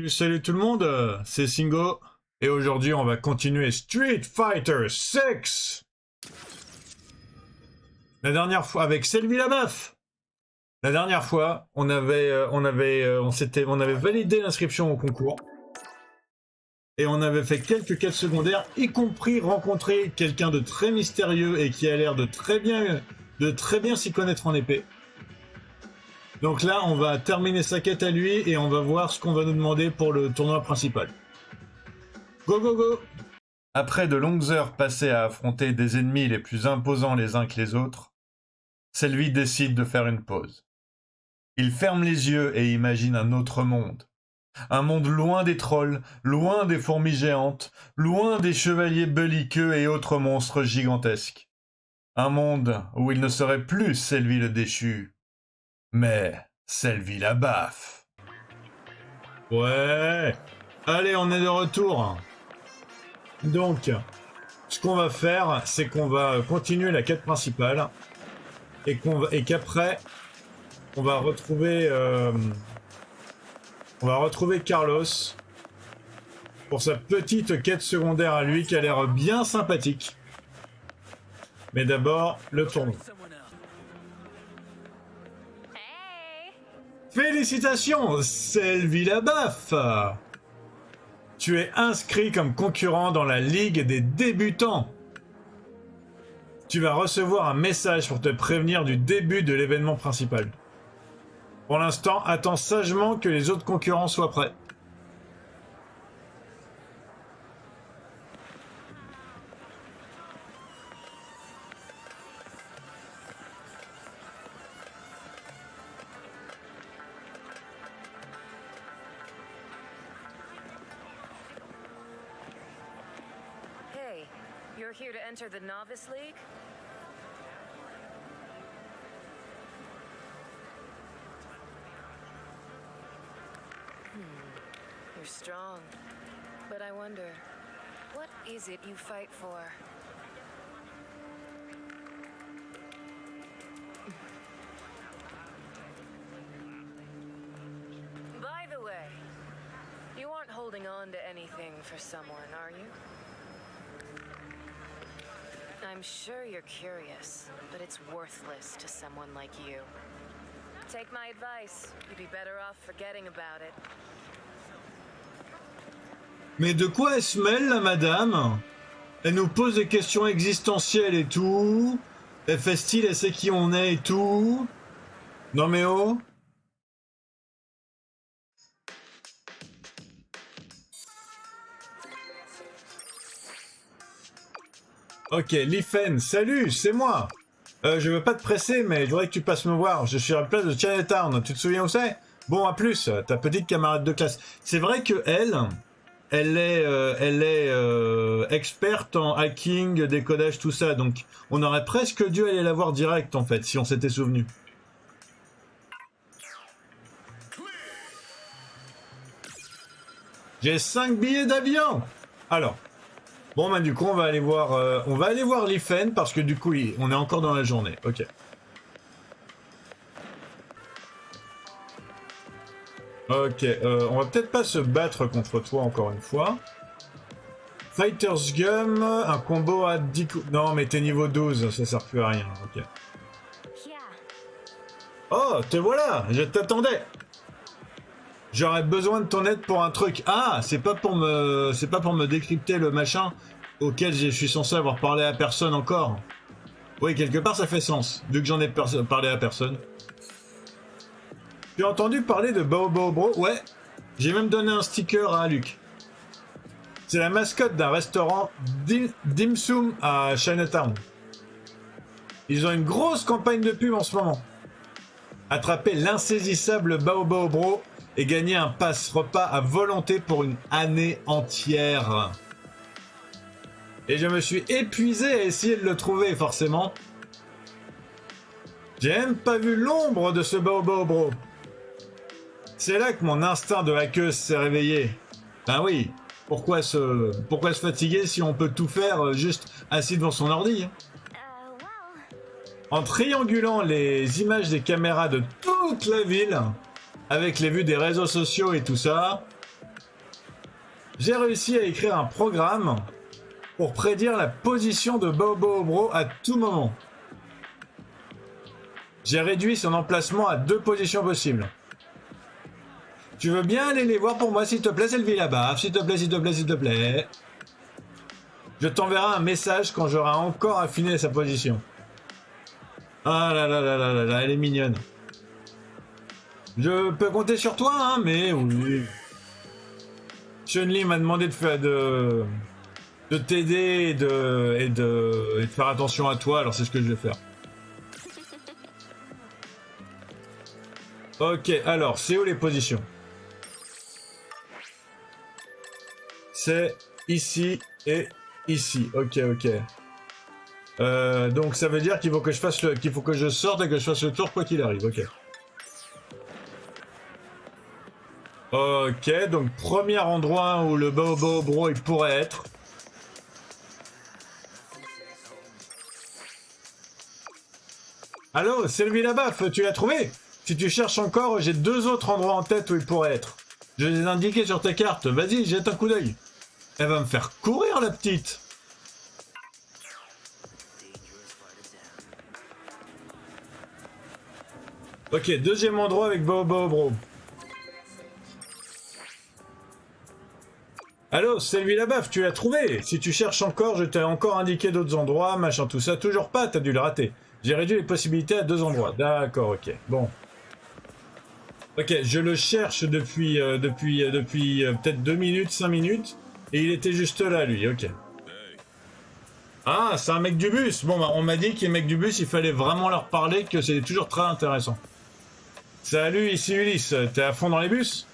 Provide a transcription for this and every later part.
Salut tout le monde, c'est Singo, et aujourd'hui on va continuer Street Fighter 6. La dernière fois avec Sylvie Labeouf. La dernière fois, on avait validé l'inscription au concours. Et on avait fait quelques quêtes secondaires, y compris rencontrer quelqu'un de très mystérieux et qui a l'air de très bien s'y connaître en épée. Donc là, on va terminer sa quête à lui et on va voir ce qu'on va nous demander pour le tournoi principal. Go go go! Après de longues heures passées à affronter des ennemis les plus imposants les uns que les autres, Sylvie décide de faire une pause. Il ferme les yeux et imagine un autre monde. Un monde loin des trolls, loin des fourmis géantes, loin des chevaliers belliqueux et autres monstres gigantesques. Un monde où il ne serait plus Sylvie le déchu, mais Sylvie Labeouf. Ouais. Allez, on est de retour. Donc, ce qu'on va faire, c'est qu'on va continuer la quête principale et qu'après, on va retrouver Carlos pour sa petite quête secondaire à lui qui a l'air bien sympathique. Mais d'abord, le tournoi. Félicitations, Sylvie Labeouf! Tu es inscrit comme concurrent dans la Ligue des débutants. Tu vas recevoir un message pour te prévenir du début de l'événement principal. Pour l'instant, attends sagement que les autres concurrents soient prêts. Hey, you're here to enter the Novice League? You're strong, but I wonder, what is it you fight for? By the way, you aren't holding on to anything for someone, are you? I'm sure you're curious, but it's worthless to someone like you. Take my advice. You'd be better off forgetting about it. Mais de quoi elle se mêle, la madame? Elle nous pose des questions existentielles et tout. Elle fait style, elle sait qui on est et tout. Non mais oh. Ok, Lifen, salut, c'est moi. Je veux pas te presser, mais je voudrais que tu passes me voir. Je suis à la place de Chinatown, tu te souviens où c'est? Bon, à plus, ta petite camarade de classe. C'est vrai que elle est experte en hacking, décodage, tout ça. Donc, on aurait presque dû aller la voir direct, en fait, si on s'était souvenu. J'ai 5 billets d'avion. Alors, bon, bah, du coup, on va aller voir Lifen, parce que du coup, on est encore dans la journée. Ok. Ok, on va peut-être pas se battre contre toi encore une fois. Fighter's Gum, un combo à 10 coups. Non, mais t'es niveau 12, ça sert plus à rien. Ok. Oh, te voilà, je t'attendais. J'aurais besoin de ton aide pour un truc. Ah, c'est pas pour me décrypter le machin auquel je suis censé avoir parlé à personne encore. Oui, quelque part ça fait sens, vu que j'en ai parlé à personne. J'ai entendu parler de Bao Bao Bro. Ouais, j'ai même donné un sticker à Luc. C'est la mascotte d'un restaurant Dim Sum à Chinatown. Ils ont une grosse campagne de pub en ce moment. Attraper l'insaisissable Bao Bao Bro et gagner un passe-repas à volonté pour une année entière. Et je me suis épuisé à essayer de le trouver, forcément. J'ai même pas vu l'ombre de ce Bao Bao Bro. C'est là que mon instinct de hackeuse s'est réveillé. Ben oui, pourquoi se fatiguer si on peut tout faire juste assis devant son ordi? En triangulant les images des caméras de toute la ville, avec les vues des réseaux sociaux et tout ça, j'ai réussi à écrire un programme pour prédire la position de Bobo Bro à tout moment. J'ai réduit son emplacement à 2 positions possibles. Tu veux bien aller les voir pour moi, s'il te plaît, Sylvie là-bas, s'il te plaît, s'il te plaît, s'il te plaît. Je t'enverrai un message quand j'aurai encore affiné sa position. Ah là là là là là là, elle est mignonne. Je peux compter sur toi, hein, mais oui. Chun-Li m'a demandé de t'aider et de faire attention à toi, alors c'est ce que je vais faire. Ok, alors, c'est où les positions? C'est ici et ici. Ok, ok. Donc ça veut dire qu'il faut que je fasse qu'il faut que je sorte et que je fasse le tour quoi qu'il arrive. Ok. Ok, donc premier endroit où le Bobo Bro il pourrait être. Allô, Sylvie Labaffe, tu l'as trouvé? Si tu cherches encore, j'ai 2 autres endroits en tête où il pourrait être. Je les ai indiqués sur ta carte. Vas-y, jette un coup d'œil. Elle va me faire courir, la petite. Ok, deuxième endroit avec Bobo Bro. Allô, Sylvie Labaffe, tu l'as trouvé? Si tu cherches encore, je t'ai encore indiqué d'autres endroits, machin, tout ça. Toujours pas, t'as dû le rater. J'ai réduit les possibilités à 2 endroits. D'accord, ok. Bon. Ok, je le cherche depuis peut-être 2 minutes, 5 minutes. Et il était juste là, lui, ok. Ah, c'est un mec du bus. Bon, bah, on m'a dit qu'il est mec du bus, il fallait vraiment leur parler, que c'est toujours très intéressant. Salut, ici Ulysse, t'es à fond dans les bus?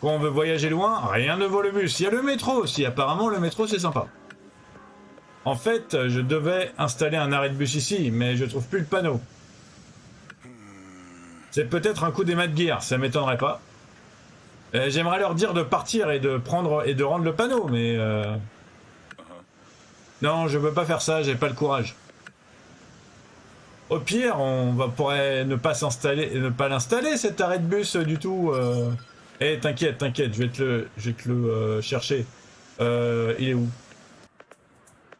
Quand on veut voyager loin, rien ne vaut le bus. Il y a le métro aussi, apparemment le métro c'est sympa. En fait, je devais installer un arrêt de bus ici, mais je trouve plus le panneau. C'est peut-être un coup des Mad Gear, ça m'étonnerait pas. J'aimerais leur dire de partir et de prendre et de rendre le panneau, mais non, je peux pas faire ça, j'ai pas le courage. Au pire, pourrait ne pas l'installer cet arrêt de bus du tout. Eh, t'inquiète, je vais te le chercher. Il est où?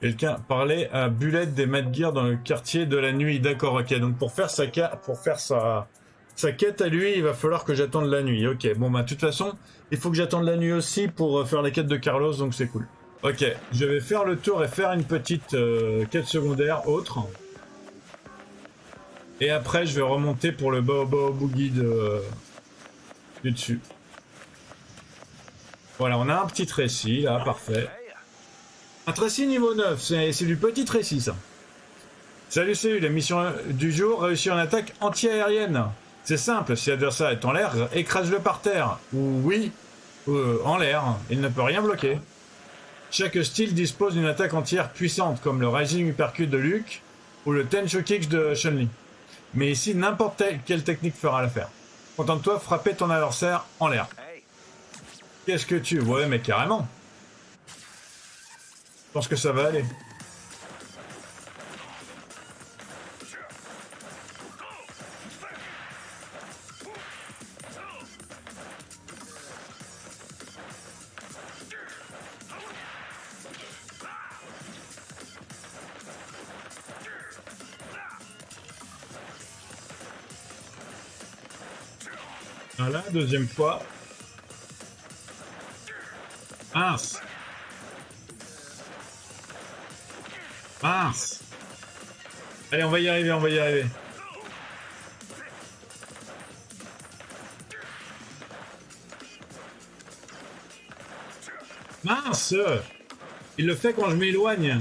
Quelqu'un parlait à Bullet des Mad Gear dans le quartier de la nuit. D'accord, ok. Donc pour faire sa quête à lui, il va falloir que j'attende la nuit. Ok, bon bah de toute façon, il faut que j'attende la nuit aussi pour faire la quête de Carlos, donc c'est cool. Ok, je vais faire le tour et faire une petite quête secondaire autre. Et après, je vais remonter pour le Bobo Boogie du dessus. Voilà, on a un petit récit là, parfait. Un Tracy niveau 9, c'est du petit Tracy ça. Salut, la mission du jour, réussir une attaque anti-aérienne. C'est simple, si l'adversaire est en l'air, écrase-le par terre. Ou oui, en l'air, il ne peut rien bloquer. Chaque style dispose d'une attaque anti-air puissante, comme le Rising Uppercut de Luke ou le Tenchu Kick de Chun-Li. Mais ici, n'importe quelle technique fera l'affaire. Contente-toi, frapper ton adversaire en l'air. Qu'est-ce que tu... Ouais, mais carrément. Je pense que ça va aller. Voilà, deuxième fois. Mince. Mince. Allez, on va y arriver, on va y arriver. Mince. Il le fait quand je m'éloigne.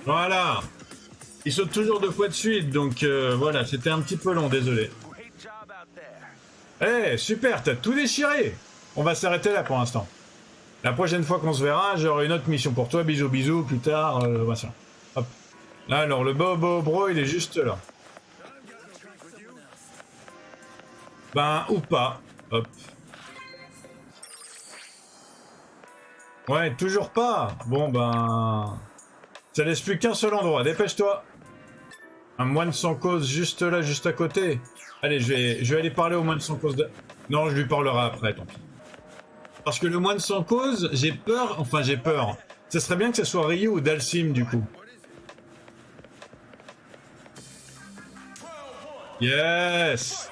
Voilà. Il saute toujours 2 fois de suite, donc voilà, c'était un petit peu long, désolé. Eh, super, t'as tout déchiré. On va s'arrêter là pour l'instant. La prochaine fois qu'on se verra, j'aurai une autre mission pour toi. Bisous, bisous, plus tard, voilà. Hop. Là, alors, le Bobo Bro, il est juste là. Ben, ou pas. Hop. Ouais, toujours pas. Bon, ben... Ça laisse plus qu'un seul endroit, dépêche-toi. Un moine sans cause juste là, juste à côté. Allez, je vais aller parler au moine sans cause de... Non, je lui parlerai après, tant pis. Parce que le moine sans cause, j'ai peur... Enfin, j'ai peur. Ça serait bien que ce soit Ryu ou Dalsim, du coup. Yes!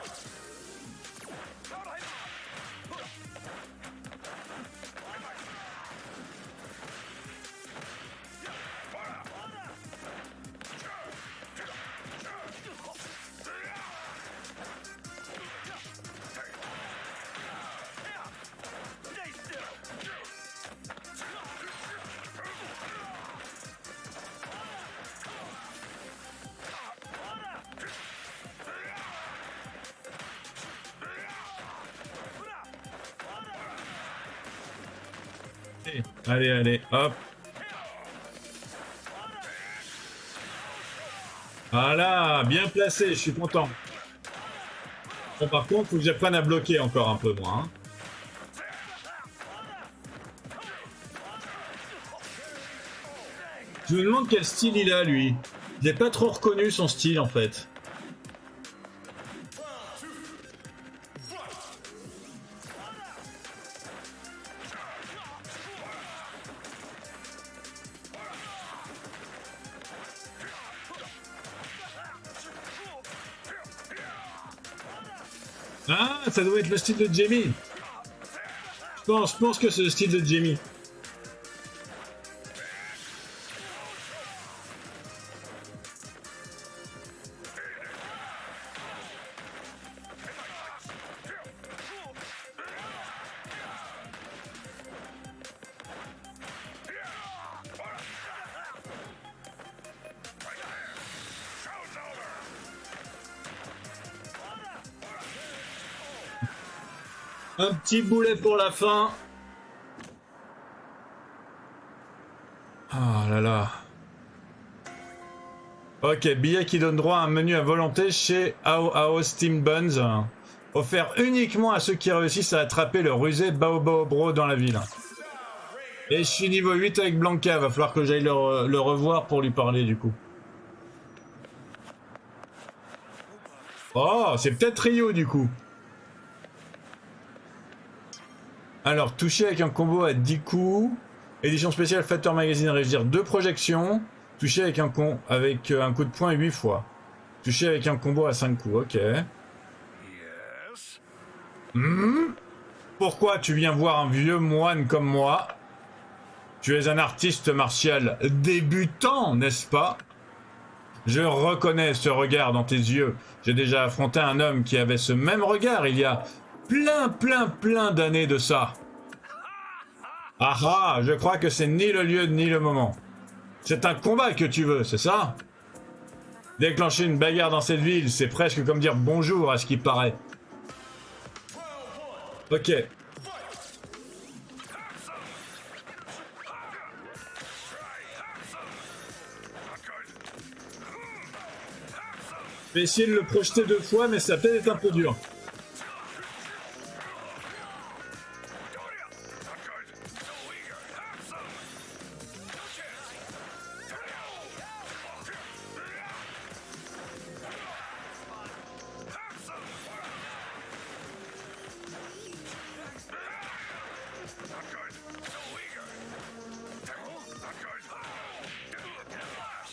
Allez, allez, hop. Voilà, bien placé, je suis content. Bon, par contre, faut que j'apprenne à bloquer encore un peu, moi. Hein. Je me demande quel style il a, lui. J'ai pas trop reconnu son style, en fait. Ah, ça doit être le style de Jamie. Je pense que c'est le style de Jamie. Un petit boulet pour la fin. Ah là là. Ok, billet qui donne droit à un menu à volonté chez Ao Steam Buns. Offert uniquement à ceux qui réussissent à attraper le rusé Bao Bro dans la ville. Et je suis niveau 8 avec Blanca, va falloir que j'aille le revoir pour lui parler du coup. Oh, c'est peut-être Ryo du coup. Alors, toucher avec un combo à 10 coups. Édition spéciale Factor Magazine, réagir 2 projections. Toucher avec un coup de poing 8 fois. Toucher avec un combo à 5 coups, ok. Pourquoi tu viens voir un vieux moine comme moi? Tu es un artiste martial débutant, n'est-ce pas? Je reconnais ce regard dans tes yeux. J'ai déjà affronté un homme qui avait ce même regard il y a plein d'années de ça. Ah ah, je crois que c'est ni le lieu ni le moment. C'est un combat que tu veux, c'est ça? Déclencher une bagarre dans cette ville, c'est presque comme dire bonjour à ce qui paraît. Ok. Je vais essayer de le projeter 2 fois, mais ça peut-être un peu dur.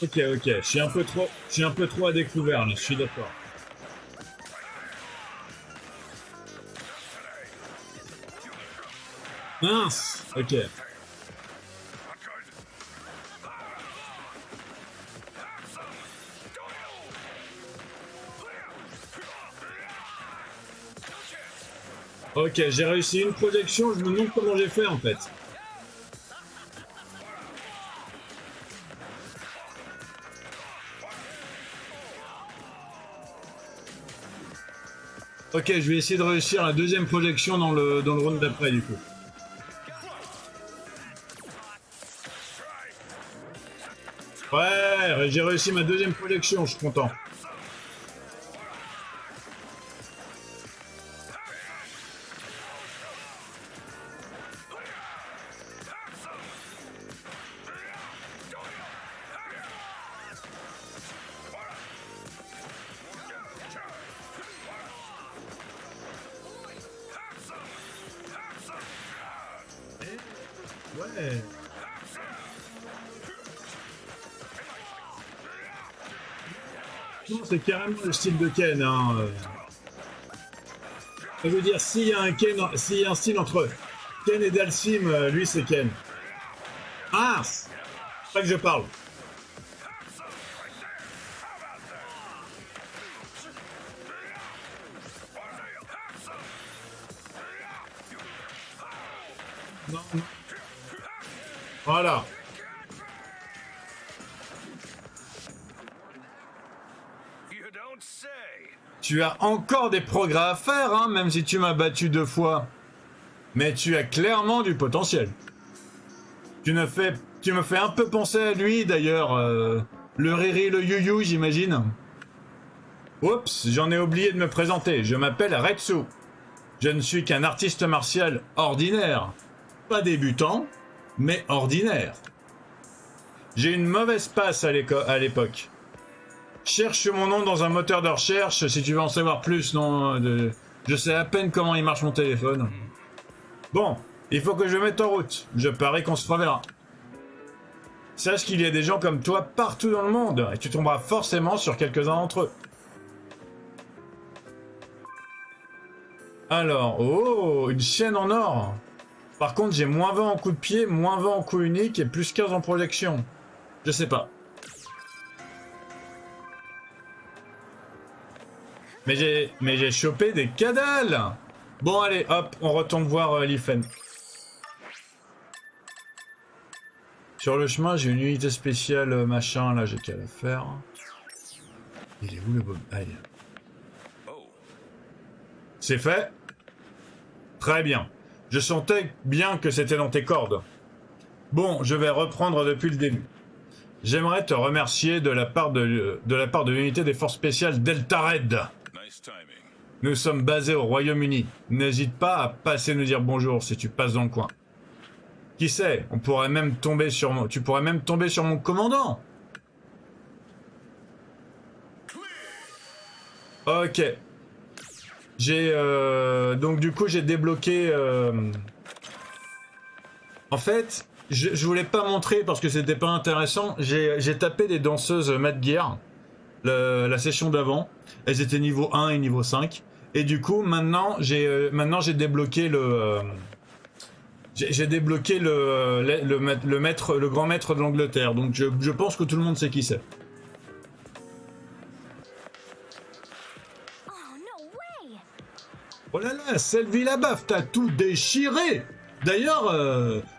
Ok, je suis un peu trop à découvert là, je suis d'accord. Mince, ok. Ok, j'ai réussi une projection, je me demande comment j'ai fait en fait. Ok, je vais essayer de réussir la deuxième projection dans le round d'après du coup. Ouais, j'ai réussi ma deuxième projection, je suis content. Ouais. Non, c'est carrément le style de Ken. Hein. Ça veut dire, s'il y a un style entre Ken et Dalsim, lui c'est Ken. Ah, c'est pas que je parle. Non, non. Voilà. Tu as encore des progrès à faire, hein, même si tu m'as battu 2 fois. Mais tu as clairement du potentiel. Tu me fais un peu penser à lui, d'ailleurs. Le Riri, le Yu-Yu, j'imagine. Oups, j'en ai oublié de me présenter. Je m'appelle Retsu. Je ne suis qu'un artiste martial ordinaire. Pas débutant, mais ordinaire. J'ai une mauvaise passe à l'époque. Cherche mon nom dans un moteur de recherche si tu veux en savoir plus. Non, je sais à peine comment il marche mon téléphone. Bon, il faut que je me mette en route. Je parie qu'on se reverra. Sache qu'il y a des gens comme toi partout dans le monde et tu tomberas forcément sur quelques-uns d'entre eux. Alors, oh, une chaîne en or. Par contre, j'ai moins 20 en coup de pied, moins 20 en coup unique et plus 15 en projection. Je sais pas. Mais j'ai chopé des cadales. Bon, allez, hop, on retourne voir Lifen. Sur le chemin, j'ai une unité spéciale machin, là, j'ai qu'à la faire. Il est où le bon... Allez. C'est fait. Très bien. Je sentais bien que c'était dans tes cordes. Bon, je vais reprendre depuis le début. J'aimerais te remercier de la part de l'unité des forces spéciales Delta Red. Nous sommes basés au Royaume-Uni. N'hésite pas à passer nous dire bonjour si tu passes dans le coin. Qui sait, tu pourrais même tomber sur mon commandant. Ok. Donc du coup j'ai débloqué... En fait, je voulais pas montrer parce que c'était pas intéressant. J'ai tapé des danseuses Mad Gear, la session d'avant. Elles étaient niveau 1 et niveau 5. Et du coup maintenant j'ai débloqué le grand maître de l'Angleterre. Donc je pense que tout le monde sait qui c'est. Oh là là, Selvi Labaf, t'as tout déchiré. D'ailleurs,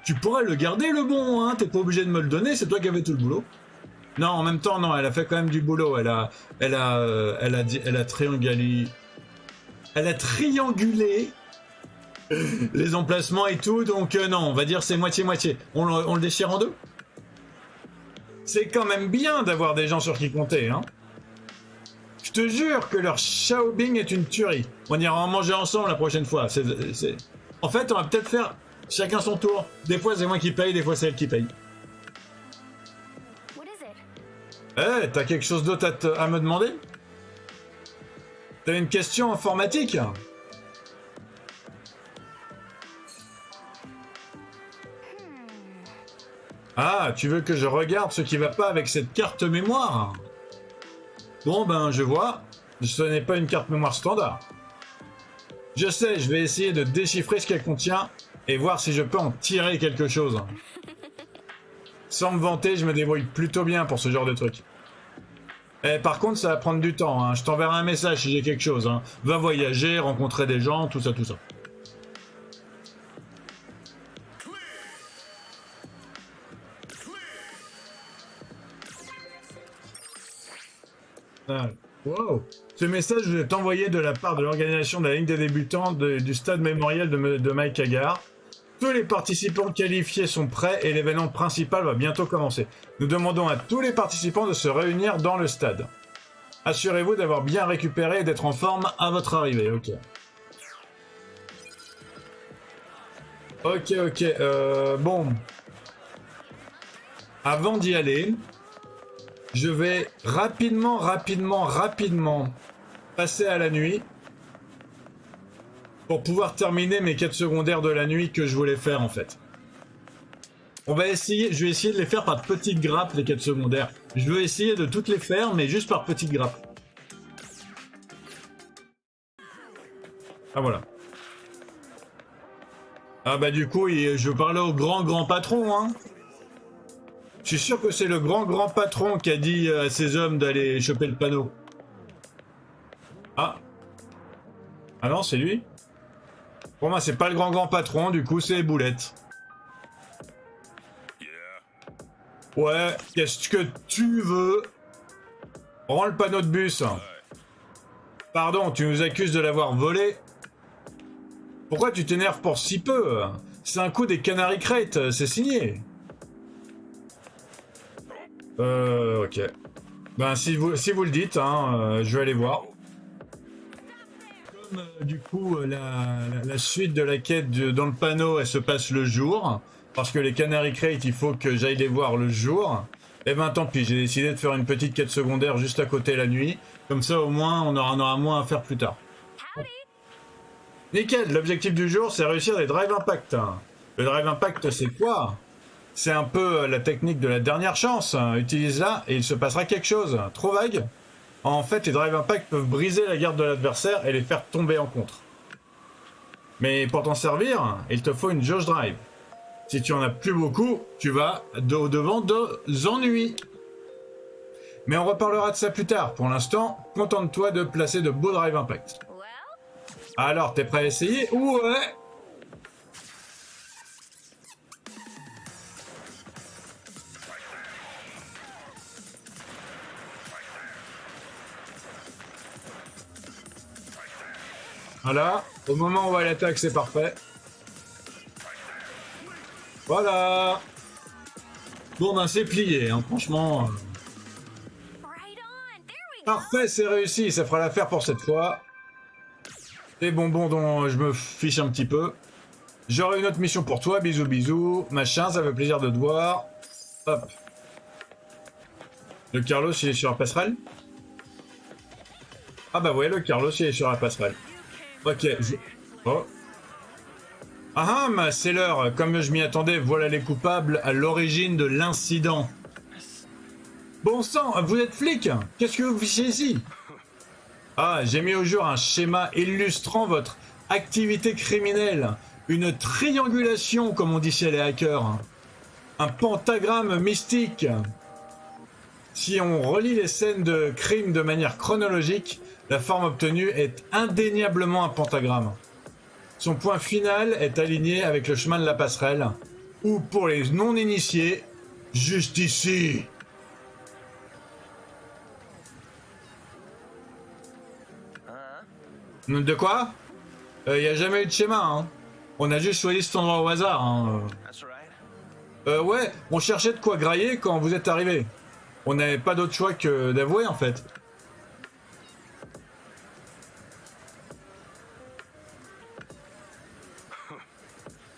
tu pourrais le garder le bon, hein. T'es pas obligé de me le donner, c'est toi qui avais tout le boulot. Non, en même temps, non, elle a fait quand même du boulot. Elle a triangulé les emplacements et tout, donc non, on va dire c'est moitié-moitié. On le déchire en deux. C'est quand même bien d'avoir des gens sur qui compter, hein. Je te jure que leur Xiaobing est une tuerie. On ira en manger ensemble la prochaine fois. En fait, on va peut-être faire chacun son tour. Des fois, c'est moi qui paye, des fois, c'est elle qui paye. Eh, t'as quelque chose d'autre à me demander? T'as une question informatique? Ah, tu veux que je regarde ce qui va pas avec cette carte mémoire? Bon ben je vois, ce n'est pas une carte mémoire standard. Je sais, je vais essayer de déchiffrer ce qu'elle contient et voir si je peux en tirer quelque chose. Sans me vanter, je me débrouille plutôt bien pour ce genre de truc. Eh, par contre, ça va prendre du temps, hein. Je t'enverrai un message si j'ai quelque chose. Hein. Va voyager, rencontrer des gens, tout ça, tout ça. Ah, wow. Ce message vous est envoyé de la part de l'organisation de la Ligue des débutants du stade mémorial de Mike Hagar. Tous les participants qualifiés sont prêts et l'événement principal va bientôt commencer. Nous demandons à tous les participants de se réunir dans le stade. Assurez-vous d'avoir bien récupéré et d'être en forme à votre arrivée. Ok. Ok. Bon. Avant d'y aller... Je vais rapidement passer à la nuit pour pouvoir terminer mes quêtes secondaires de la nuit que je voulais faire en fait. On va essayer, je vais essayer de les faire par petites grappes, les quêtes secondaires. Je veux essayer de toutes les faire, mais juste par petites grappes. Ah voilà. Ah bah du coup, je parlais au grand patron, hein. Je suis sûr que c'est le grand patron qui a dit à ses hommes d'aller choper le panneau. Ah. Ah non, c'est lui. Pour moi, c'est pas le grand patron, du coup, c'est Boulette. Ouais, qu'est-ce que tu veux? Rends le panneau de bus. Pardon, tu nous accuses de l'avoir volé? Pourquoi tu t'énerves pour si peu? C'est un coup des Canary Crate, c'est signé. Ok. Ben, si vous le dites, hein, je vais aller voir. Comme, du coup, la suite de la quête dans le panneau, elle se passe le jour. Parce que les Canary Crate, il faut que j'aille les voir le jour. Et ben tant pis, j'ai décidé de faire une petite quête secondaire juste à côté la nuit. Comme ça, au moins, on aura moins à faire plus tard. Nickel, l'objectif du jour, c'est réussir les Drive Impact. Le Drive Impact, c'est quoi? C'est un peu la technique de la dernière chance. Utilise-la et il se passera quelque chose. Trop vague? En fait, les Drive Impact peuvent briser la garde de l'adversaire et les faire tomber en contre. Mais pour t'en servir, il te faut une jauge drive. Si tu en as plus beaucoup, tu vas au-devant de ennuis. Mais on reparlera de ça plus tard. Pour l'instant, contente-toi de placer de beaux Drive Impact. Alors, t'es prêt à essayer? Ouais! Voilà, au moment où elle attaque, c'est parfait. Voilà. Bon ben c'est plié, hein, franchement. Parfait, c'est réussi, ça fera l'affaire pour cette fois. Des bonbons dont je me fiche un petit peu. J'aurai une autre mission pour toi, bisous bisous. Machin, ça fait plaisir de te voir. Hop. Le Carlos, il est sur la passerelle? Ah bah ouais, le Carlos, il est sur la passerelle. Ok, oh. Ah ah, c'est l'heure. Comme je m'y attendais, voilà les coupables à l'origine de l'incident. Bon sang, vous êtes flic? Qu'est-ce que vous fichez ici? Ah, j'ai mis au jour un schéma illustrant votre activité criminelle. Une triangulation, comme on dit chez les hackers. Un pentagramme mystique. Si on relie les scènes de crime de manière chronologique, la forme obtenue est indéniablement un pentagramme. Son point final est aligné avec le chemin de la passerelle, ou pour les non-initiés, juste ici. De quoi? Y a jamais eu de schéma, hein. On a juste choisi cet endroit au hasard, hein. Ouais, on cherchait de quoi grailler quand vous êtes arrivés. On n'avait pas d'autre choix que d'avouer, en fait.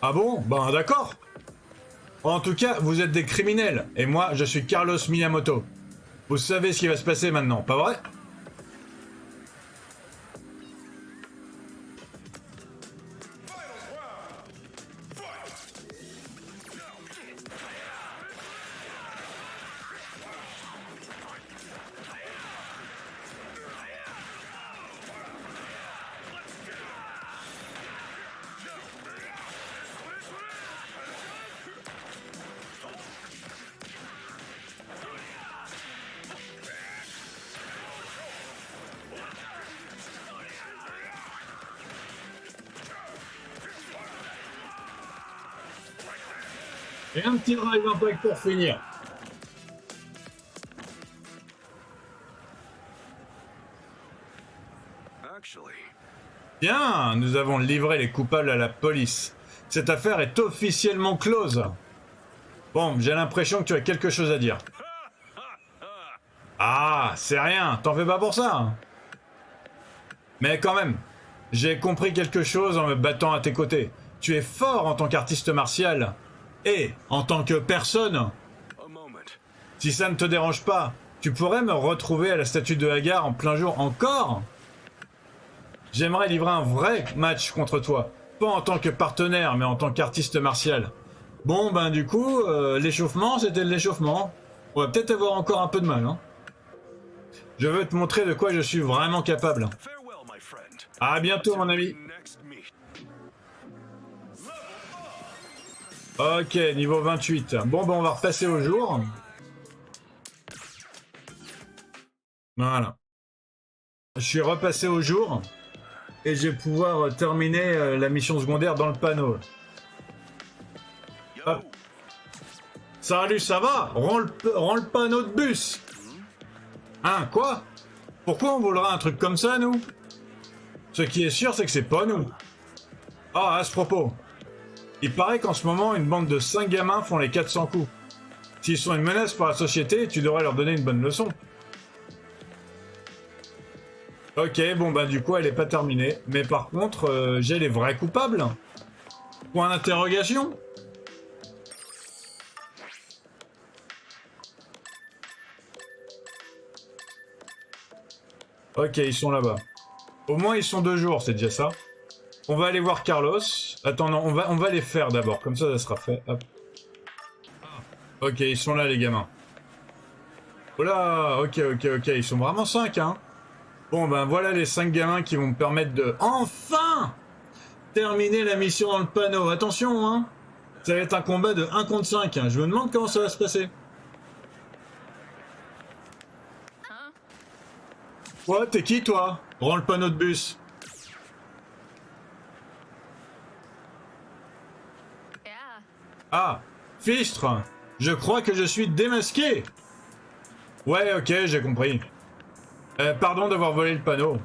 Ah bon? Ben d'accord. En tout cas, vous êtes des criminels, et moi, je suis Carlos Miyamoto. Vous savez ce qui va se passer maintenant, pas vrai? Et un petit drive impact pour finir. Bien, nous avons livré les coupables à la police. Cette affaire est officiellement close. Bon, j'ai l'impression que tu as quelque chose à dire. Ah, c'est rien, t'en fais pas pour ça. Hein. Mais quand même, j'ai compris quelque chose en me battant à tes côtés. Tu es fort en tant qu'artiste martial. Et en tant que personne. Si ça ne te dérange pas, tu pourrais me retrouver à la statue de Hagar en plein jour encore? J'aimerais livrer un vrai match contre toi. Pas en tant que partenaire, mais en tant qu'artiste martial. Bon, ben du coup, l'échauffement, c'était de l'échauffement. On va peut-être avoir encore un peu de mal. Hein. Je veux te montrer de quoi je suis vraiment capable. À bientôt, mon ami. Ok, niveau 28. Bon, ben on va repasser au jour. Voilà. Je suis repassé au jour. Et je vais pouvoir terminer la mission secondaire dans le panneau. Hop. Salut, ça va? Rends le panneau de bus. Hein, quoi? Pourquoi on volerait un truc comme ça, nous? Ce qui est sûr, c'est que c'est pas nous. Ah, à ce propos. Il paraît qu'en ce moment, une bande de 5 gamins font les 400 coups. S'ils sont une menace pour la société, tu devrais leur donner une bonne leçon. Ok, bon bah du coup, elle est pas terminée. Mais par contre, j'ai les vrais coupables. Point d'interrogation. Ok, ils sont là-bas. Au moins, ils sont 2 jours, c'est déjà ça. On va aller voir Carlos. Attends, non, on va les faire d'abord. Comme ça sera fait. Hop. Ok, ils sont là, les gamins. Oh là, ok, ils sont vraiment 5, hein. Bon, ben voilà les 5 gamins qui vont me permettre de... Enfin terminer la mission dans le panneau. Attention, hein. Ça va être un combat de 1 contre 5. Hein. Je me demande comment ça va se passer. Quoi, t'es qui, toi? Rends le panneau de bus. Ah, Fistre, je crois que je suis démasqué. Ouais, ok, j'ai compris. Pardon d'avoir volé le panneau.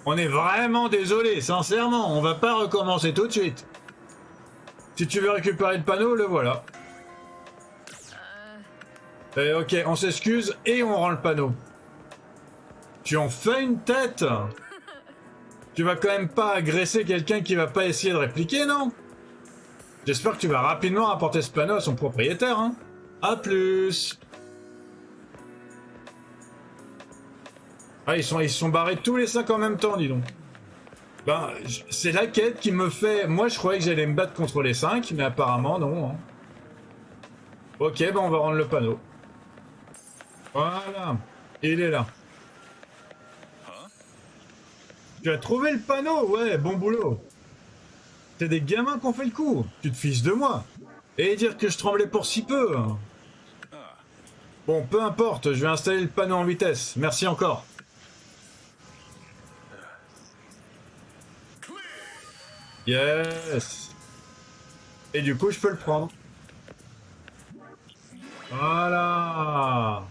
On est vraiment désolé, sincèrement, on va pas recommencer tout de suite. Si tu veux récupérer le panneau, le voilà. Ok, on s'excuse et on rend le panneau. Tu en fais une tête. Tu vas quand même pas agresser quelqu'un qui va pas essayer de répliquer, non? J'espère que tu vas rapidement rapporter ce panneau à son propriétaire, hein. A plus. Ah, ils se sont barrés tous les 5 en même temps, dis donc. Ben, c'est la quête qui me fait... Moi, je croyais que j'allais me battre contre les 5, mais apparemment, non. Hein. Ok, ben on va rendre le panneau. Voilà. Il est là. Tu as trouvé le panneau? Ouais, bon boulot. C'est des gamins qui ont fait le coup. Tu te fiches de moi. Et dire que je tremblais pour si peu. Bon, peu importe, je vais installer le panneau en vitesse. Merci encore. Yes. Et du coup, je peux le prendre. Voilà.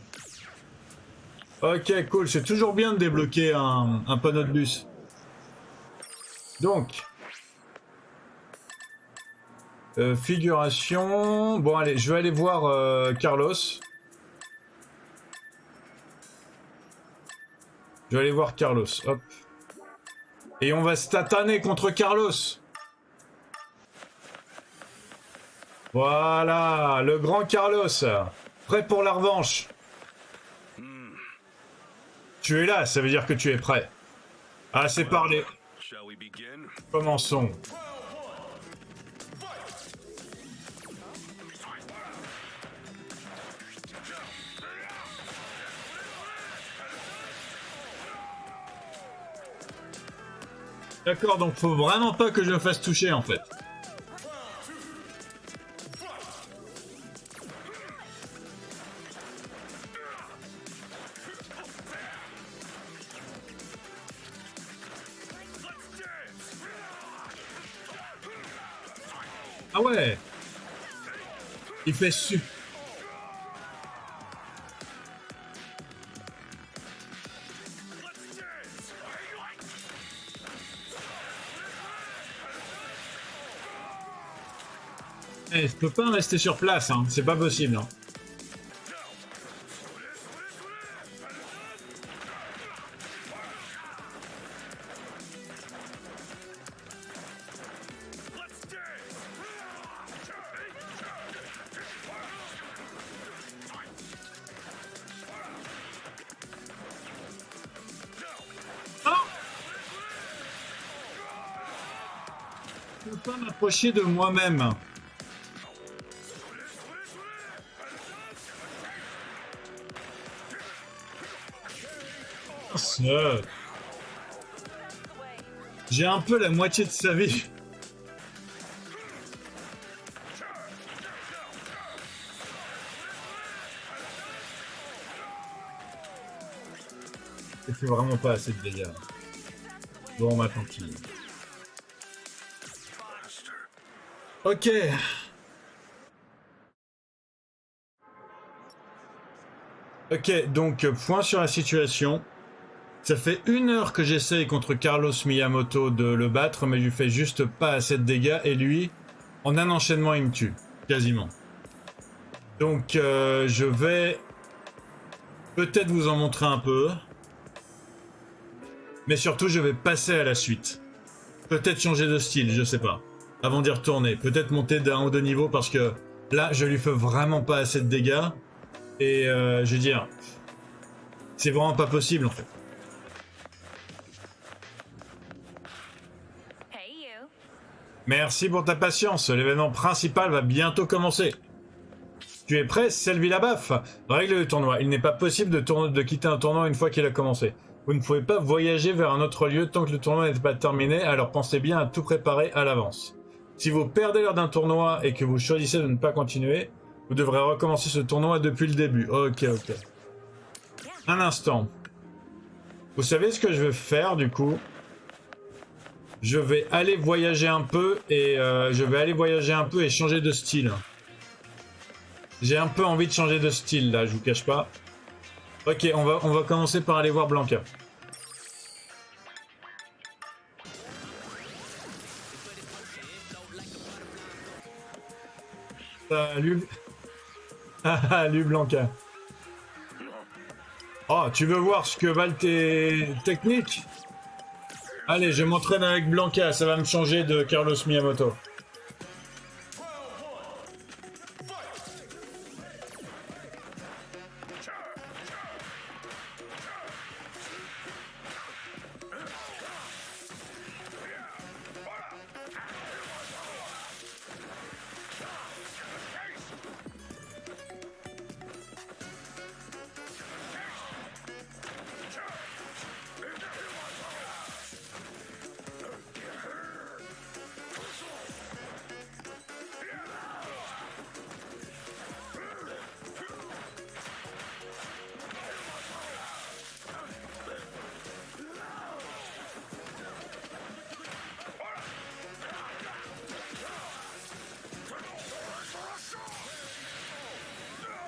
Ok, cool. C'est toujours bien de débloquer un panneau de bus. Donc. Figuration. Bon, allez, je vais aller voir Carlos. Je vais aller voir Carlos. Hop. Et on va se tataner contre Carlos. Voilà, le grand Carlos. Prêt pour la revanche. Tu es là, ça veut dire que tu es prêt. Assez parlé. Commençons. D'accord, donc faut vraiment pas que je me fasse toucher en fait. Ah ouais. Il fait su. Eh, je peux pas rester sur place, hein. C'est pas possible. Hein. Je peux pas m'approcher de moi-même. J'ai un peu la moitié de sa vie. Ça fait vraiment pas assez de dégâts. Bon, bah tant pis. Ok. Ok, donc point sur la situation. Ça fait 1 heure que j'essaye contre Carlos Miyamoto de le battre, mais je lui fais juste pas assez de dégâts, et lui, en un enchaînement, il me tue. Quasiment. Donc je vais peut-être vous en montrer un peu. Mais surtout, je vais passer à la suite. Peut-être changer de style, je sais pas. Avant d'y retourner. Peut-être monter d'un ou deux niveaux, parce que là, je lui fais vraiment pas assez de dégâts. Et je veux dire, c'est vraiment pas possible en fait. Hey, you. Merci pour ta patience, l'événement principal va bientôt commencer. Tu es prêt, Selvi Labaf? Règle du tournoi. Il n'est pas possible de quitter un tournoi une fois qu'il a commencé. Vous ne pouvez pas voyager vers un autre lieu tant que le tournoi n'est pas terminé, alors pensez bien à tout préparer à l'avance. Si vous perdez lors d'un tournoi et que vous choisissez de ne pas continuer, vous devrez recommencer ce tournoi depuis le début. Ok. Un instant. Vous savez ce que je vais faire du coup? Je vais aller voyager un peu et changer de style. J'ai un peu envie de changer de style là, je vous cache pas. Ok, on va commencer par aller voir Blanca. Salut. Salut Blanca. Oh, tu veux voir ce que valent tes techniques? Allez, je m'entraîne avec Blanca, ça va me changer de Carlos Miyamoto.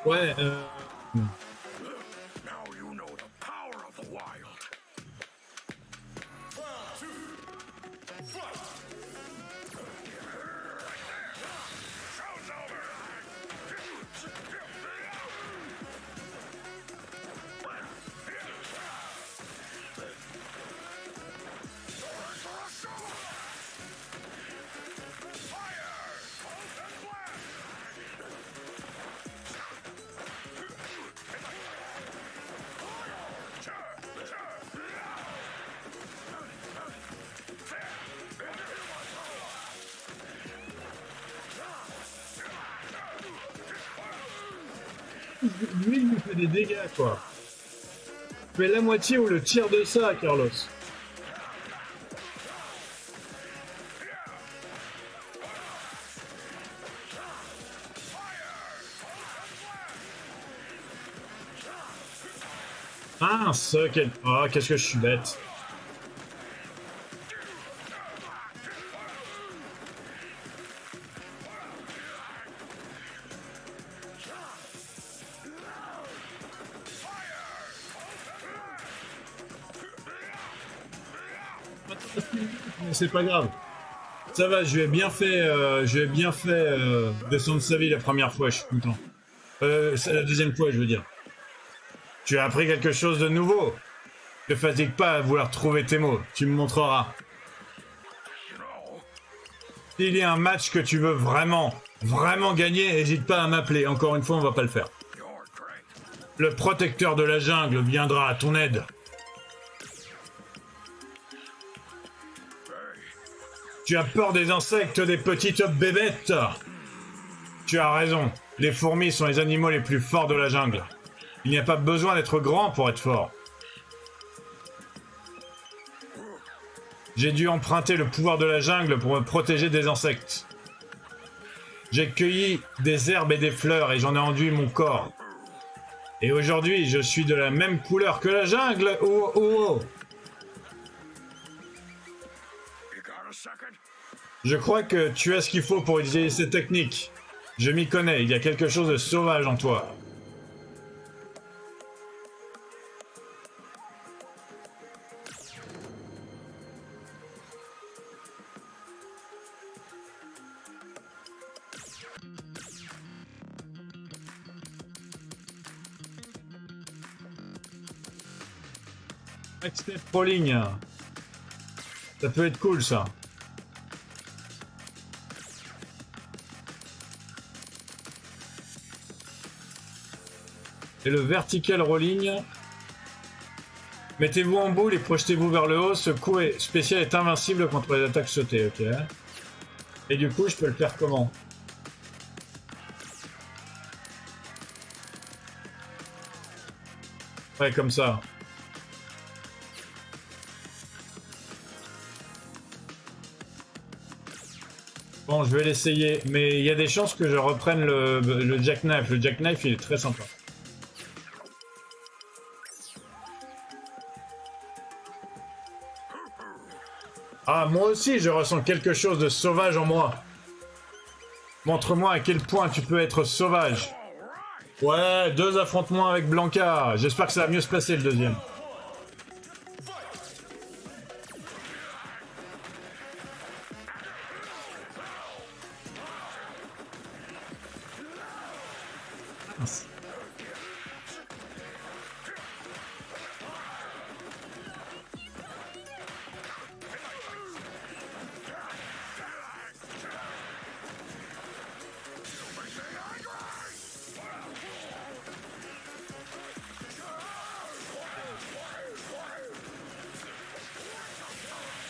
Ouais, Now you know the power of the wild. Show's over. lui il nous fait des dégâts quoi. Fais la moitié ou le tiers de ça, Carlos. Ah, ce quel... Oh, qu'est-ce que je suis bête. C'est pas grave. Ça va, je lui ai bien fait, descendre sa vie la première fois, je suis content. C'est la deuxième fois, je veux dire. Tu as appris quelque chose de nouveau. Ne fatigue pas à vouloir trouver tes mots. Tu me montreras. S'il y a un match que tu veux vraiment gagner, n'hésite pas à m'appeler. Encore une fois, on va pas le faire. Le protecteur de la jungle viendra à ton aide. Tu as peur des insectes, des petites bébêtes? Tu as raison. Les fourmis sont les animaux les plus forts de la jungle. Il n'y a pas besoin d'être grand pour être fort. J'ai dû emprunter le pouvoir de la jungle pour me protéger des insectes. J'ai cueilli des herbes et des fleurs et j'en ai enduit mon corps. Et aujourd'hui, je suis de la même couleur que la jungle. Oh, oh, oh. You got a second? Je crois que tu as ce qu'il faut pour utiliser ces techniques. Je m'y connais, il y a quelque chose de sauvage en toi. Step Rolling. Ça peut être cool ça. Et le vertical rolling. Mettez-vous en boule et projetez-vous vers le haut. Ce coup spécial est invincible contre les attaques sautées, ok. Et du coup, je peux le faire comment? Ouais, comme ça. Bon, je vais l'essayer, mais il y a des chances que je reprenne le jackknife. Le jackknife, il est très sympa. Ah, moi aussi, je ressens quelque chose de sauvage en moi. Montre-moi à quel point tu peux être sauvage. Ouais, 2 affrontements avec Blanca. J'espère que ça va mieux se passer le deuxième.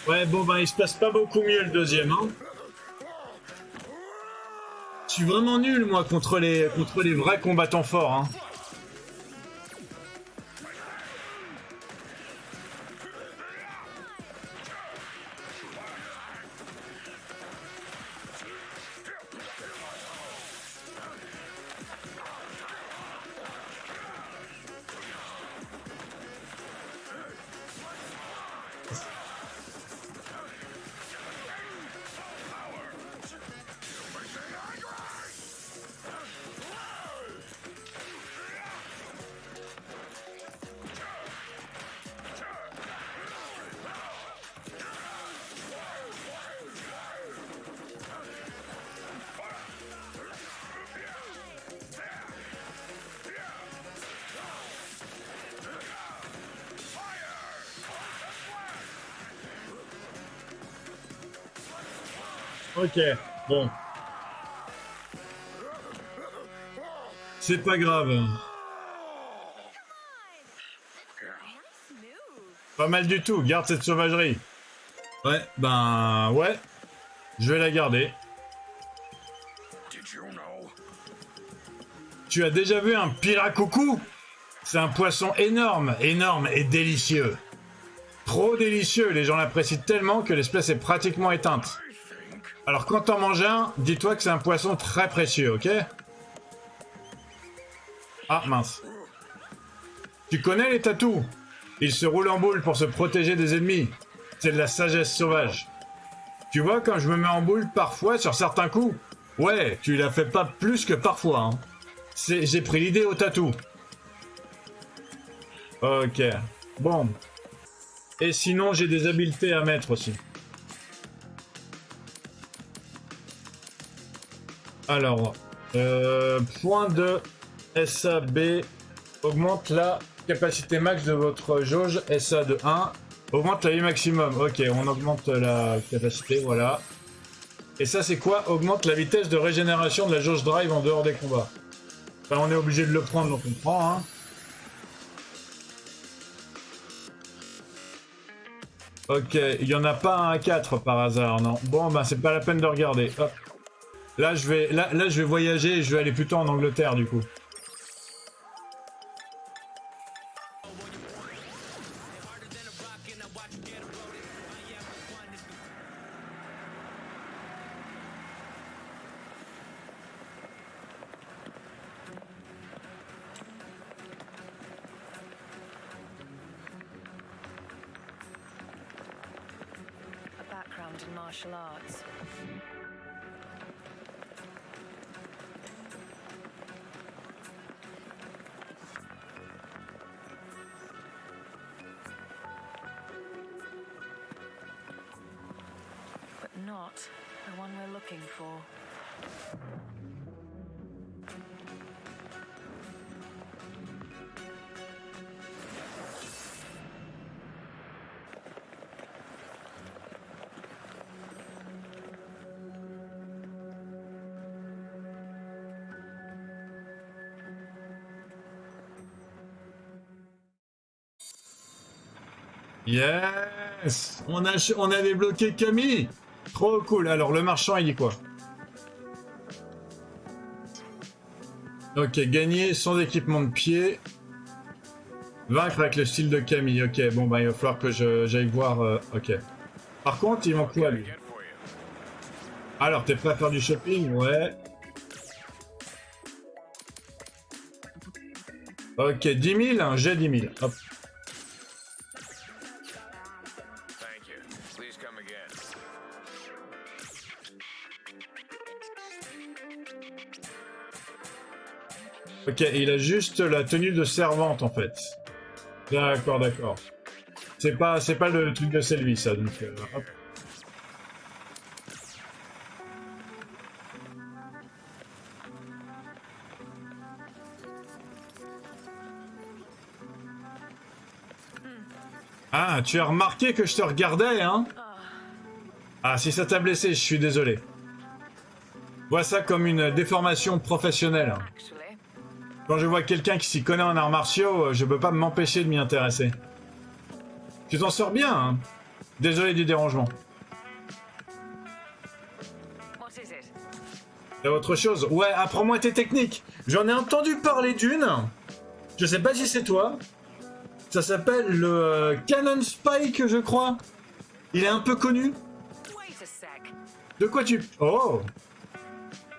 Ouais, bon, ben, il se passe pas beaucoup mieux le deuxième, hein. Je suis vraiment nul, moi, contre les vrais combattants forts, hein. Ok, bon. C'est pas grave. Pas mal du tout, garde cette sauvagerie. Ouais, ben ouais. Je vais la garder. Did you know? Tu as déjà vu un piracoucou? C'est un poisson énorme, énorme et délicieux. Trop délicieux, les gens l'apprécient tellement que l'espèce est pratiquement éteinte. I think. Alors quand t'en manges un, dis-toi que c'est un poisson très précieux, ok? Ah mince. Tu connais les tatous? Ils se roulent en boule pour se protéger des ennemis. C'est de la sagesse sauvage. Tu vois, quand je me mets en boule parfois sur certains coups, ouais, tu la fais pas plus que parfois, hein. J'ai pris l'idée au tatou. Ok. Bon. Et sinon, j'ai des habiletés à mettre aussi. Alors, point de SAB augmente la capacité max de votre jauge SA de 1. Augmente la vie maximum. Ok, on augmente la capacité, voilà. Et ça, c'est quoi? Augmente la vitesse de régénération de la jauge drive en dehors des combats. Enfin, on est obligé de le prendre, donc on prend, hein. Ok, il n'y en a pas un à 4 par hasard, non. Bon, bah c'est pas la peine de regarder. Hop. Là, je vais voyager et je vais aller plutôt en Angleterre, du coup. in martial arts. But not the one we're looking for. Yes! On a débloqué Camille! Trop cool. Alors, le marchand, il dit quoi? Ok, gagner sans équipement de pied. Vaincre avec le style de Camille. Ok, bon, bah, il va falloir que j'aille voir... ok. Par contre, ils vont quoi, lui? Alors, t'es prêt à faire du shopping? Ouais. Ok, 10 000, hein, j'ai 10 000. Hop. Ok, il a juste la tenue de servante en fait. D'accord, d'accord. C'est pas le truc de Sylvie ça, donc hop. Ah, tu as remarqué que je te regardais, hein? Ah, si ça t'a blessé, je suis désolé. Vois ça comme une déformation professionnelle. Quand je vois quelqu'un qui s'y connaît en arts martiaux, je peux pas m'empêcher de m'y intéresser. Tu t'en sors bien, hein? Désolé du dérangement. Et autre chose? Ouais, apprends-moi tes techniques. J'en ai entendu parler d'une. Je sais pas si c'est toi. Ça s'appelle le Cannon Spike, je crois. Il est un peu connu. De quoi tu... Oh!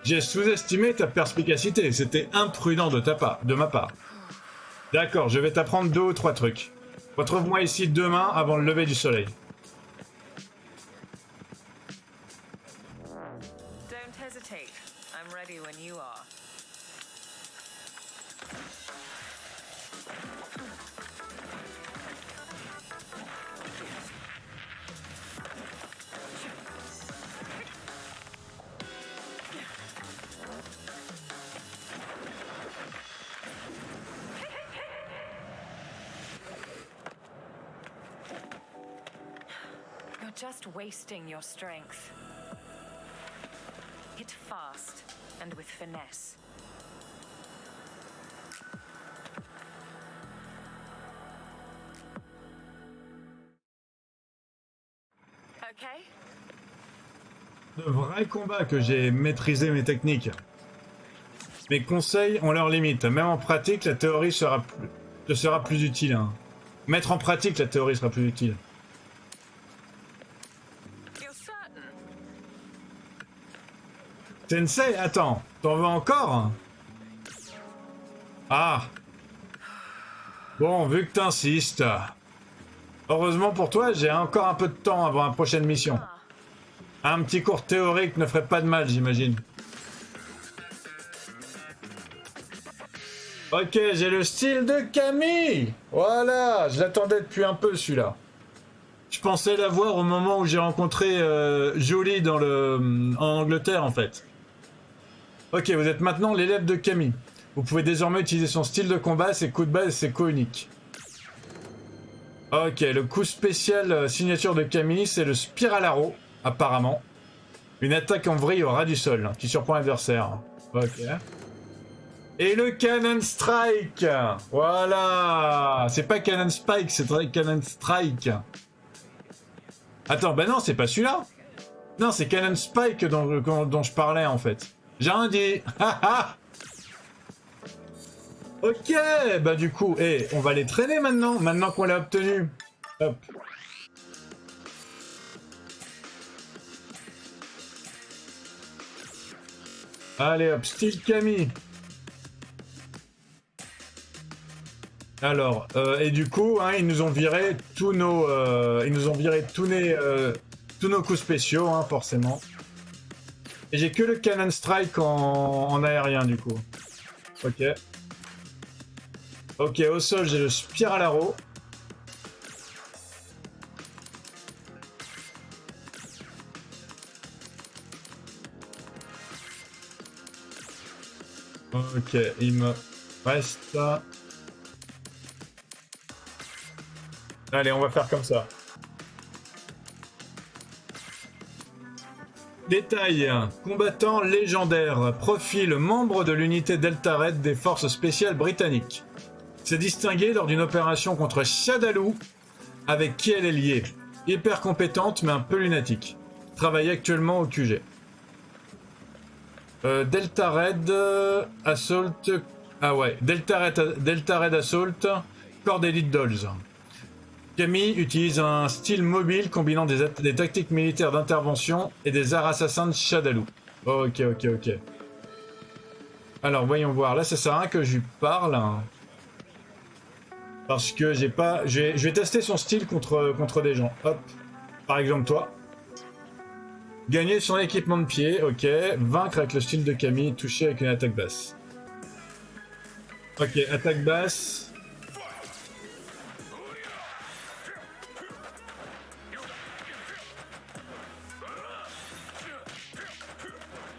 J'ai sous-estimé ta perspicacité, c'était imprudent de ma part. D'accord, je vais t'apprendre 2 ou 3 trucs. Retrouve-moi ici demain avant le lever du soleil. Don't hesitate. I'm ready when you are. Just wasting your strength. Hit fast and with finesse. Okay? De vrais combats que j'ai maîtrisé mes techniques. Mes conseils ont leurs limites. Même en pratique, la théorie te sera plus utile. Hein. Mettre en pratique, la théorie sera plus utile. Sensei, attends, t'en veux encore? Ah. Bon, vu que t'insistes. Heureusement pour toi, j'ai encore un peu de temps avant la prochaine mission. Un petit cours théorique ne ferait pas de mal, j'imagine. Ok, j'ai le style de Camille. Voilà, je l'attendais depuis un peu celui-là. Je pensais l'avoir au moment où j'ai rencontré Julie en Angleterre en fait. Ok, vous êtes maintenant l'élève de Camille. Vous pouvez désormais utiliser son style de combat, ses coups de base et ses coups uniques. Ok, le coup spécial signature de Camille, c'est le Spiral Arrow, apparemment. Une attaque en vrille au ras du sol, qui surprend l'adversaire. Ok. Et le Cannon Strike. Voilà. C'est pas Cannon Spike, c'est Cannon Strike. Attends, bah non, c'est pas celui-là. Non, c'est Cannon Spike dont je parlais, en fait. J'ai rien dit. Ok, bah du coup, on va les traîner maintenant qu'on l'a obtenu. Hop. Allez hop, style Camille. Alors, et du coup, hein, ils nous ont viré tous nos tous nos coups spéciaux, hein, forcément. Et j'ai que le Cannon Strike en aérien, du coup. Ok. Ok, au sol, j'ai le Spiral Arrow. Ok, il me reste... Allez, on va faire comme ça. Détail, combattant légendaire, profil membre de l'unité Delta Red des forces spéciales britanniques. S'est distingué lors d'une opération contre Shadaloo, avec qui elle est liée. Hyper compétente mais un peu lunatique. Travaille actuellement au QG. Delta Red Assault... Ah ouais, Delta Red Assault, Corps d'Elite Dolls. Camille utilise un style mobile combinant des tactiques militaires d'intervention et des arts assassins de Shadaloo. Ok. Alors voyons voir, là ça sert à rien que je lui parle. Parce que j'ai pas... Je vais tester son style contre des gens. Hop. Par exemple toi. Gagner son équipement de pied, ok. Vaincre avec le style de Camille, toucher avec une attaque basse. Ok, attaque basse.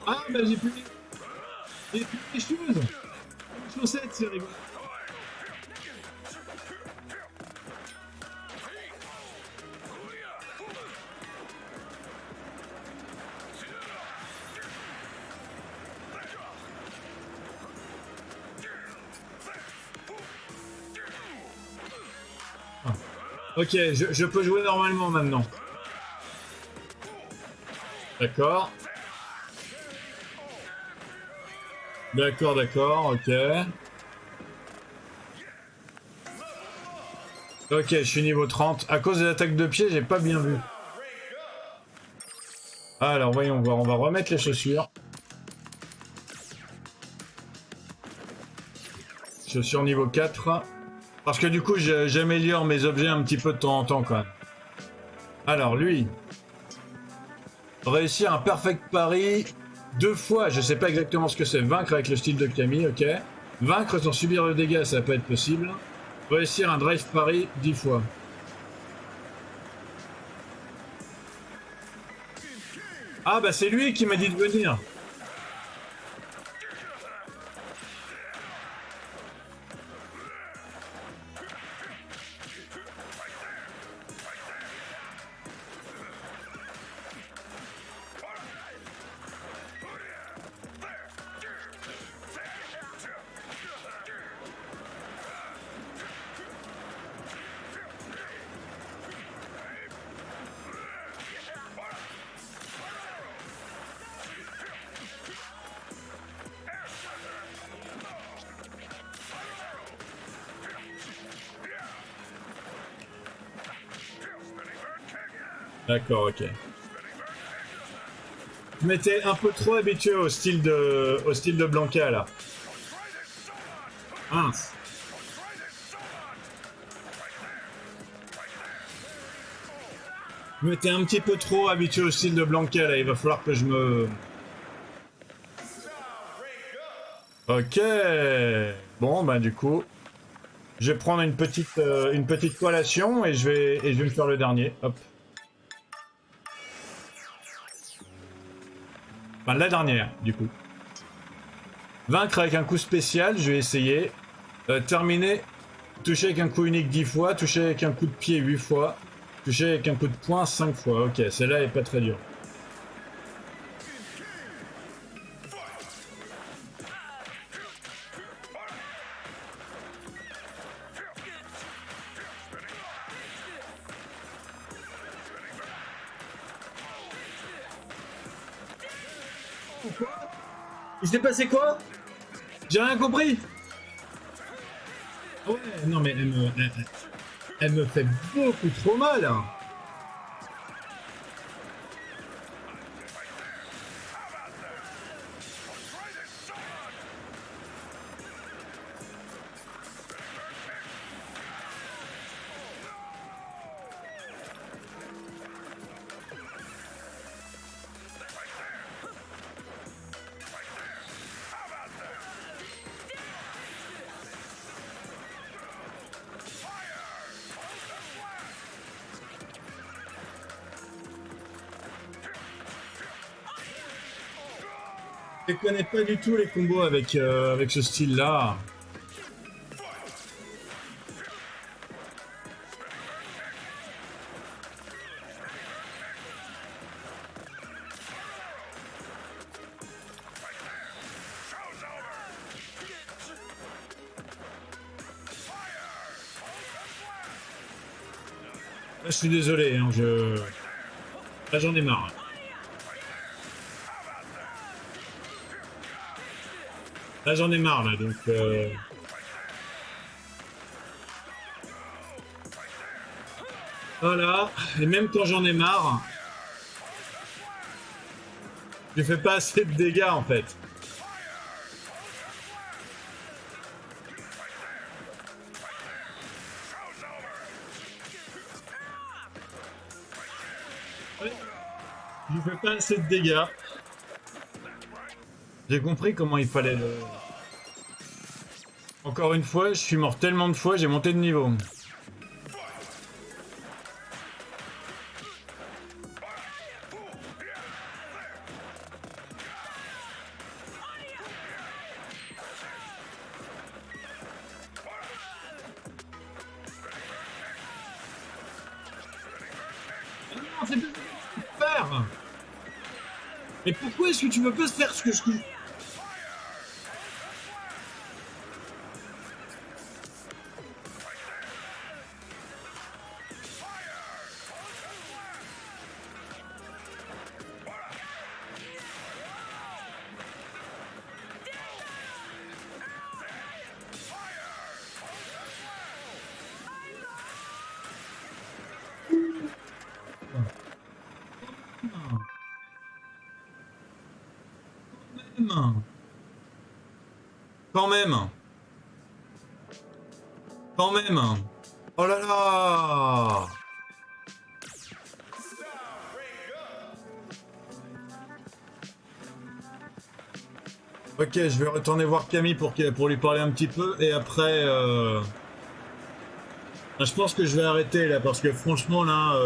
Ah bah j'ai plus les choses. Les chaussettes, c'est rigolo. Ah. Ok, je peux jouer normalement maintenant. D'accord. D'accord, ok. Ok, je suis niveau 30. À cause des attaques de pied, j'ai pas bien vu. Alors, voyons voir. On va remettre les chaussures. Chaussures niveau 4. Parce que du coup, j'améliore mes objets un petit peu de temps en temps, quand même. Alors, lui. Réussir un perfect pari 2 fois. Je sais pas exactement ce que c'est. Vaincre avec le style de Camille, ok. Vaincre sans subir le dégât, ça peut être possible. Réussir un drive pari 10 fois. Ah bah c'est lui qui m'a dit de venir. D'accord, ok. Je m'étais un peu trop habitué au style de Blanca là. Mince. Je m'étais un petit peu trop habitué au style de Blanca là. Il va falloir que je me... Ok. Bon bah du coup, je vais prendre une petite collation et je vais me faire le dernier. Hop. Enfin, la dernière, du coup. Vaincre avec un coup spécial, je vais essayer. Terminer. Toucher avec un coup unique 10 fois. Toucher avec un coup de pied 8 fois. Toucher avec un coup de poing 5 fois. Ok, celle-là est pas très dure. Il s'est passé quoi? J'ai rien compris. Ouais, non mais elle me fait beaucoup trop mal. Hein. Je connais pas du tout les combos avec ce style-là. Là, je suis désolé, hein, là j'en ai marre. Là j'en ai marre là, donc voilà, et même quand j'en ai marre, je fais pas assez de dégâts en fait. Je fais pas assez de dégâts. J'ai compris comment il fallait le... Encore une fois, je suis mort tellement de fois, j'ai monté de niveau. Non, c'est pas faire. Mais pourquoi est-ce que tu veux pas faire ce que je... Quand même. Quand même. Oh là là. Ok, je vais retourner voir Camille pour lui parler un petit peu et après... Je pense que je vais arrêter là parce que franchement là...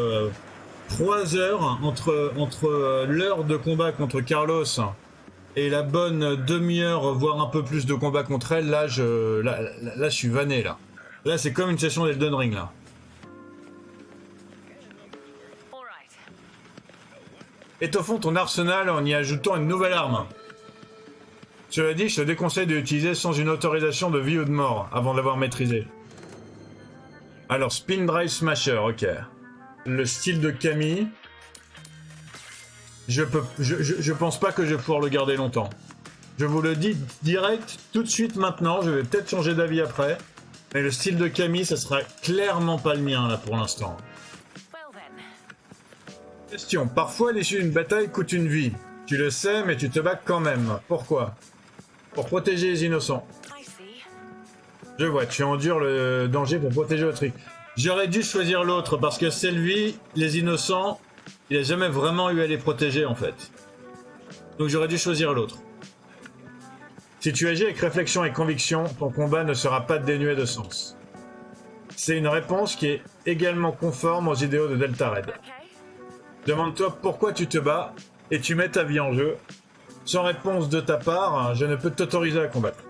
3 heures entre l'heure de combat contre Carlos et la bonne demi-heure, voire un peu plus de combat contre elle, là je suis vanné là. Là c'est comme une session d'Elden Ring là. Étoffons ton arsenal en y ajoutant une nouvelle arme. Cela dit, je te déconseille de l'utiliser sans une autorisation de vie ou de mort avant d'avoir maîtrisé. Alors, Spin Drive Smasher, ok. Le style de Camille. Je pense pas que je vais pouvoir le garder longtemps. Je vous le dis direct, tout de suite maintenant, je vais peut-être changer d'avis après. Mais le style de Camille, ça sera clairement pas le mien là pour l'instant. Question, parfois l'issue d'une bataille coûte une vie. Tu le sais, mais tu te bats quand même. Pourquoi? Pour protéger les innocents. Je vois, tu endures le danger pour protéger autrui. J'aurais dû choisir l'autre parce que Sylvie, les innocents, il a jamais vraiment eu à les protéger en fait. Donc j'aurais dû choisir l'autre. Si tu agis avec réflexion et conviction, ton combat ne sera pas dénué de sens. C'est une réponse qui est également conforme aux idéaux de Delta Red. Demande-toi pourquoi tu te bats et tu mets ta vie en jeu. Sans réponse de ta part, je ne peux t'autoriser à combattre.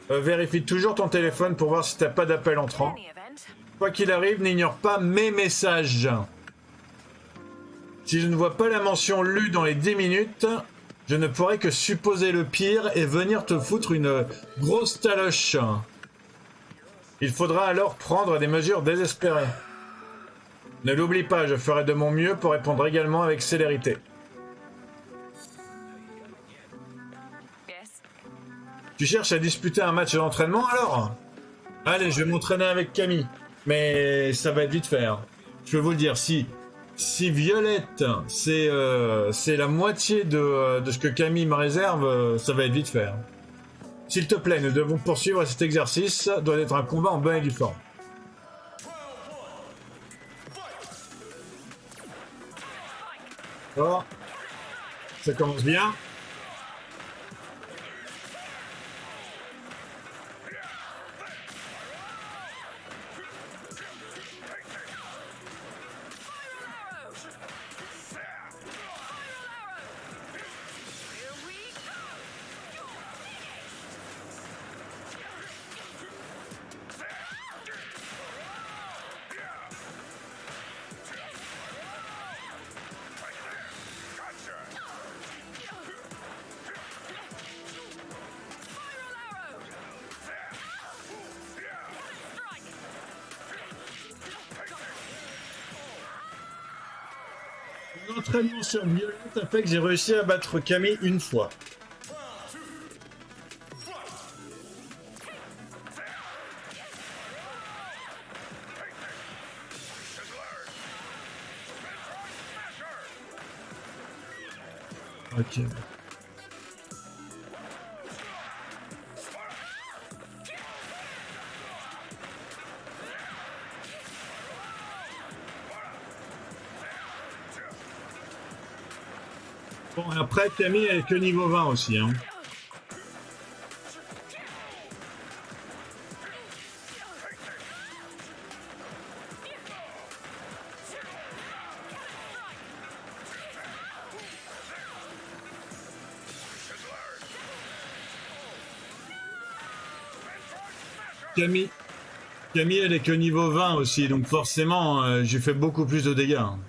Vérifie toujours ton téléphone pour voir si t'as pas d'appel entrant. Quoi qu'il arrive, n'ignore pas mes messages. Si je ne vois pas la mention lue dans les 10 minutes, je ne pourrai que supposer le pire et venir te foutre une grosse taloche. Il faudra alors prendre des mesures désespérées. Ne l'oublie pas, je ferai de mon mieux pour répondre également avec célérité. Tu cherches à disputer un match d'entraînement alors? Allez, je vais m'entraîner avec Camille. Mais ça va être vite fait. Je peux vous le dire, si Violette, c'est la moitié de ce que Camille me réserve, ça va être vite fait. S'il te plaît, nous devons poursuivre cet exercice. Doit être un combat en bonne et due forme. Oh, ça commence bien. L'entraînement sur Violette a fait que j'ai réussi à battre Camille une fois. Ok. Bon, après, Camille, elle est que niveau 20 aussi. Hein. Camille, elle est que niveau 20 aussi, donc forcément, j'ai fait beaucoup plus de dégâts. Hein.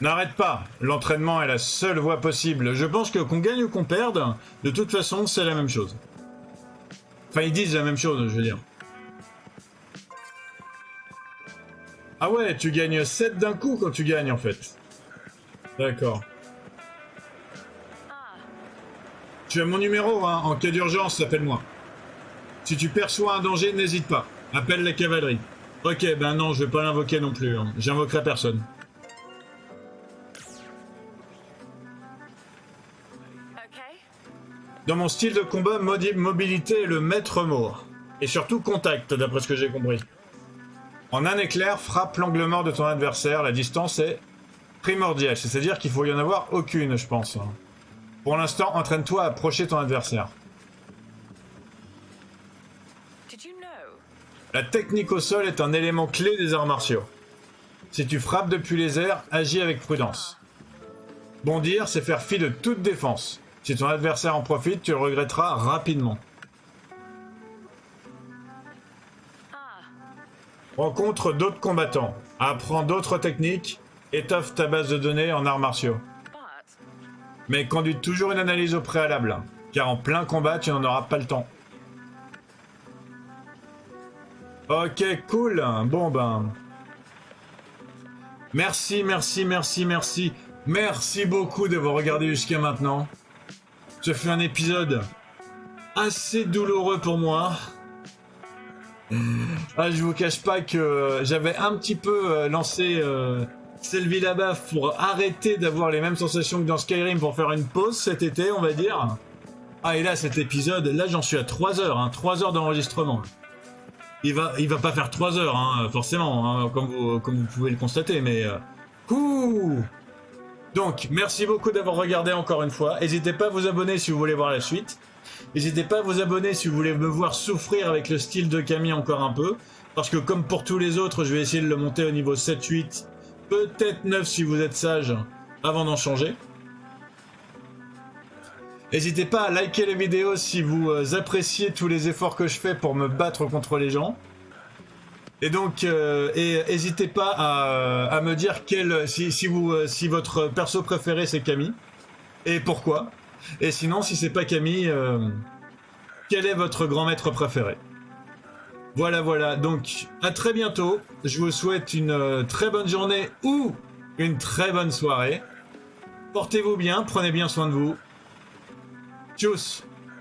N'arrête pas, l'entraînement est la seule voie possible. Je pense que qu'on gagne ou qu'on perde, de toute façon, c'est la même chose. Enfin, ils disent la même chose, je veux dire. Ah ouais, tu gagnes 7 d'un coup quand tu gagnes, en fait. D'accord. Tu as mon numéro, hein. En cas d'urgence, appelle-moi. Si tu perçois un danger, n'hésite pas. Appelle la cavalerie. Ok, ben non, je vais pas l'invoquer non plus. Hein. J'invoquerai personne. Dans mon style de combat, mobilité est le maître mot. Et surtout contact, d'après ce que j'ai compris. En un éclair, frappe l'angle mort de ton adversaire. La distance est primordiale. C'est-à-dire qu'il faut y en avoir aucune, je pense. Pour l'instant, entraîne-toi à approcher ton adversaire. La technique au sol est un élément clé des arts martiaux. Si tu frappes depuis les airs, agis avec prudence. Bondir, c'est faire fi de toute défense. Si ton adversaire en profite, tu le regretteras rapidement. Rencontre d'autres combattants. Apprends d'autres techniques. Étoffe ta base de données en arts martiaux. Mais conduis toujours une analyse au préalable, car en plein combat, tu n'en auras pas le temps. Ok, cool. Bon ben... Merci beaucoup d'avoir regardé jusqu'à maintenant. Ce fut un épisode assez douloureux pour moi. Ah, je vous cache pas que j'avais un petit peu lancé Sylvie Labaffe pour arrêter d'avoir les mêmes sensations que dans Skyrim pour faire une pause cet été, on va dire. Ah, et là, cet épisode, là j'en suis à 3 heures, hein, 3 heures d'enregistrement. Il va pas faire 3 heures, hein, forcément, hein, comme vous pouvez le constater, mais... Donc, merci beaucoup d'avoir regardé encore une fois. N'hésitez pas à vous abonner si vous voulez voir la suite. N'hésitez pas à vous abonner si vous voulez me voir souffrir avec le style de Camille encore un peu. Parce que comme pour tous les autres, je vais essayer de le monter au niveau 7-8. Peut-être 9 si vous êtes sage, avant d'en changer. N'hésitez pas à liker les vidéos si vous appréciez tous les efforts que je fais pour me battre contre les gens. Et donc, n'hésitez pas à me dire si votre perso préféré c'est Camille, et pourquoi. Et sinon, si c'est pas Camille, quel est votre grand maître préféré? Voilà, donc à très bientôt. Je vous souhaite une très bonne journée ou une très bonne soirée. Portez-vous bien, prenez bien soin de vous. Tchuss.